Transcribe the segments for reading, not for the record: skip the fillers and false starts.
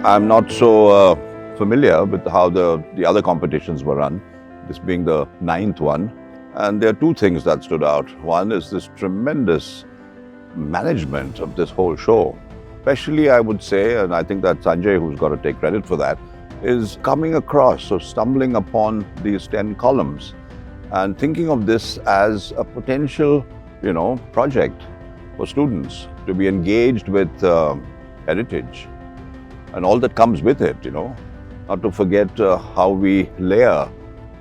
I'm not so familiar with how the other competitions were run, this being the ninth one. And there are two things that stood out. One is this tremendous management of this whole show. Especially, I would say, and I think that Sanjay, who's got to take credit for that, is coming across, so stumbling upon these 10 columns and thinking of this as a potential, project for students to be engaged with heritage and all that comes with it, not to forget how we layer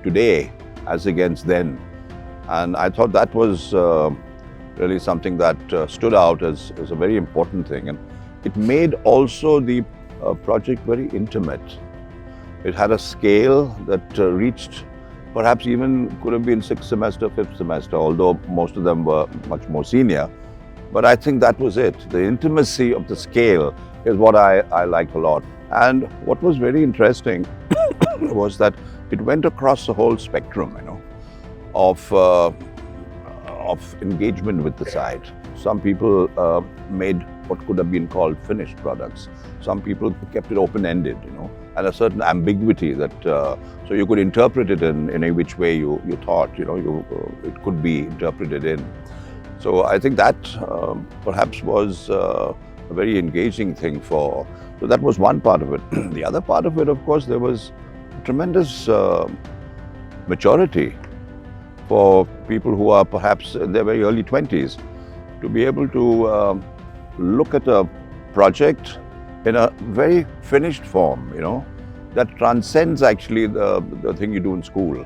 today as against then. And I thought that was really something that stood out as a very important thing. And it made also the project very intimate. It had a scale that reached perhaps even could have been sixth semester, fifth semester, although most of them were much more senior. But I think that was it. The intimacy of the scale is what I liked a lot. And what was very interesting was that it went across the whole spectrum, of engagement with the site. Some people made what could have been called finished products. Some people kept it open-ended, and a certain ambiguity that so you could interpret it in any which way you thought, it could be interpreted in. So I think that perhaps was a very engaging thing so that was one part of it. The other part of it, of course, there was tremendous maturity for people who are perhaps in their very early 20s to be able to look at a project in a very finished form, that transcends actually the thing you do in school.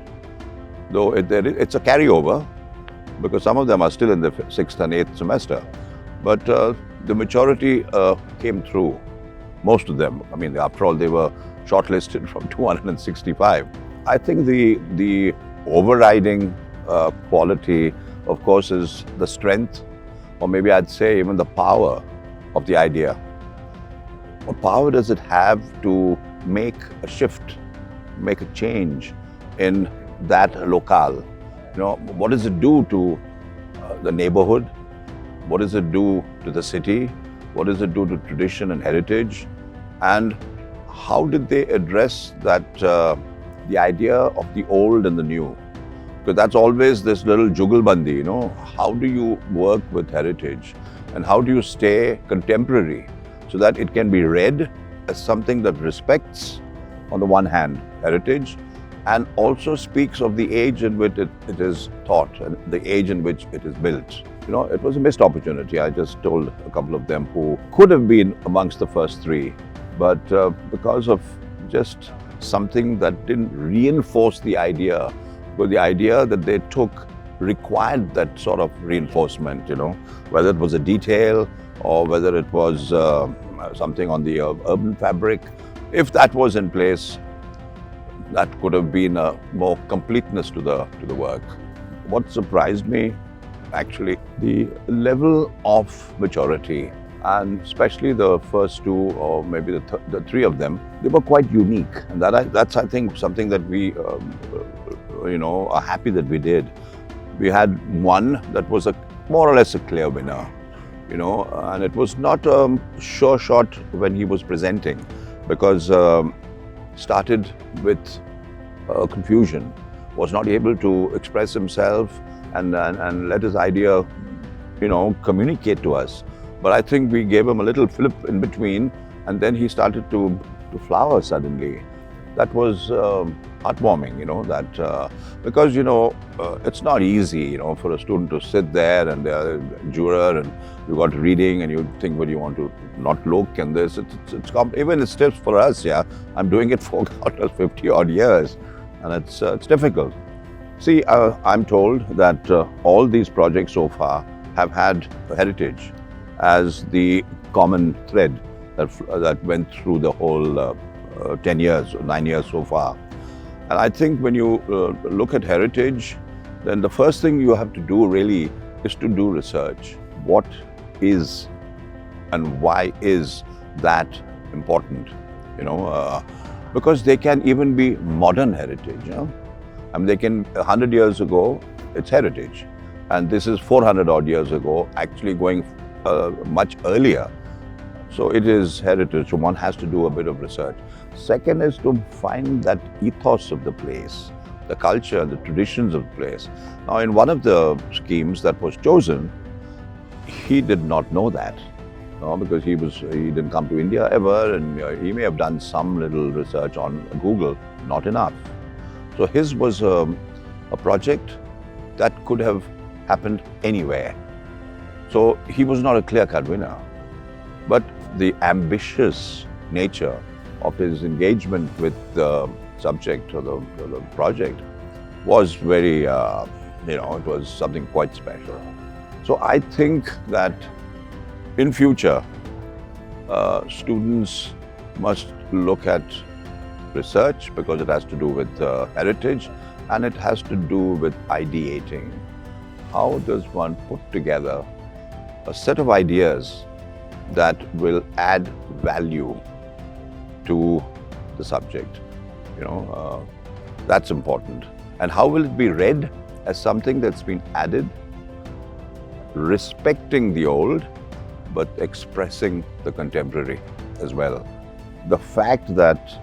Though it's a carryover, because some of them are still in the sixth and eighth semester. But the maturity came through, most of them. I mean, after all, they were shortlisted from 265. I think the overriding quality, of course, is the strength, or maybe I'd say even the power of the idea. What power does it have to make a shift, make a change in that locale? What does it do to the neighborhood? What does it do to the city? What does it do to tradition and heritage? And how did they address that, the idea of the old and the new? Because that's always this little jugalbandi, how do you work with heritage? And how do you stay contemporary so that it can be read as something that respects, on the one hand, heritage, and also speaks of the age in which it is taught and the age in which it is built. It was a missed opportunity. I just told a couple of them who could have been amongst the first three, but because of just something that didn't reinforce the idea, but the idea that they took required that sort of reinforcement, whether it was a detail or whether it was something on the urban fabric. If that was in place, that could have been a more completeness to the work. What surprised me, actually, the level of maturity, and especially the first two, or maybe the three of them, they were quite unique. And that's, I think, something that we, are happy that we did. We had one that was more or less a clear winner, and it was not a sure shot when he was presenting, because started with confusion, was not able to express himself and let his idea, communicate to us. But I think we gave him a little flip in between, and then he started to flower suddenly. That was heartwarming, because, it's not easy, for a student to sit there and they're a juror and you got reading and you think, well, you want to not look and this. Even it's stiff for us, yeah. I'm doing it for 50 odd years, and it's difficult. See, I'm told that all these projects so far have had heritage as the common thread that went through the whole 10 years, 9 years so far. And I think when you look at heritage, then the first thing you have to do really is to do research. What is and why is that important? Because they can even be modern heritage. I mean, they can, 100 years ago, it's heritage. And this is 400 odd years ago, actually going much earlier. So it is heritage, so one has to do a bit of research. Second is to find that ethos of the place, the culture, the traditions of the place. Now, in one of the schemes that was chosen, he did not know that, because he didn't come to India ever, and he may have done some little research on Google, not enough. So his was a project that could have happened anywhere. So he was not a clear-cut winner, but the ambitious nature of his engagement with the subject or the project was very, it was something quite special. So I think that in future, students must look at research because it has to do with heritage and it has to do with ideating. How does one put together a set of ideas that will add value to the subject? That's important. And how will it be read as something that's been added, respecting the old, but expressing the contemporary as well. The fact that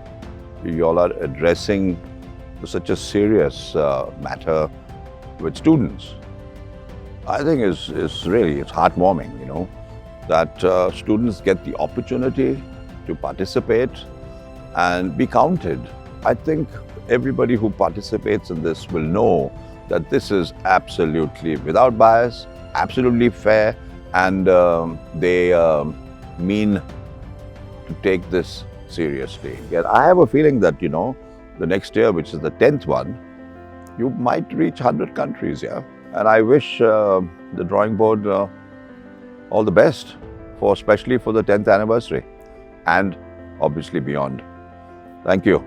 you all are addressing such a serious matter with students, I think is really, it's heartwarming, that students get the opportunity to participate and be counted. I think everybody who participates in this will know that this is absolutely without bias, absolutely fair, and they mean to take this seriously. Yet I have a feeling that, the next year, which is the 10th one, you might reach 100 countries, yeah? And I wish the drawing board all the best, especially for the 10th anniversary, and obviously beyond. Thank you.